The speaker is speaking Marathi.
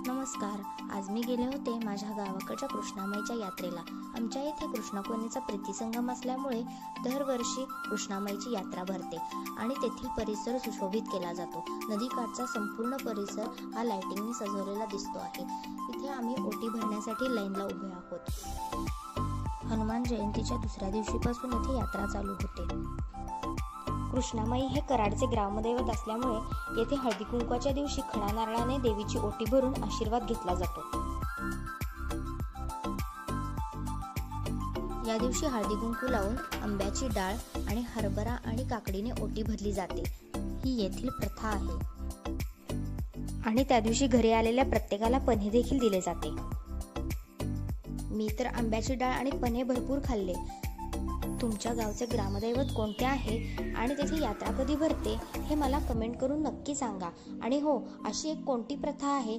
नमस्कार. आज मी गेले होते माझ्या गावाकडच्या कृष्णामाईच्या यात्रेला. आमच्या इथे कृष्णकोणीचा प्रीतिसंगम असल्यामुळे दरवर्षी कृष्णामाईची यात्रा भरते आणि तेथील परिसर सुशोभित केला जातो. नदीकाठचा संपूर्ण परिसर हा लाइटिंगने सजवलेला दिसतो आहे. इथे आम्ही ओटी भरण्यासाठी लाईनला उभे आहोत. हनुमान जयंतीच्या दुसऱ्या दिवशीपासून इथे यात्रा चालू होते. कृष्णामाई हे कराडचे ग्रामदैवत असल्यामुळे येथे हळदी कुंकवाच्या दिवशी खणा नारळाने देवीची ओटी भरून आशीर्वाद घेतला जातो. या दिवशी हळदी कुंकू लावून आंब्याची डाळ आणि हरभरा आणि काकडीने ओटी भरली जाते. ही येथील प्रथा आहे. आणि त्या दिवशी घरी आलेल्या प्रत्येकाला पन्हे देखील दिले जाते. मी तर आंब्याची डाळ आणि पन्हे भरपूर खाल्ले. तुमच्या गावचे ग्रामदैवत कोणते आहे आणि तेथे यात्रा कधी भरते हे मला कमेंट करून नक्की सांगा. आणि हो, अशी एक कोणती प्रथा आहे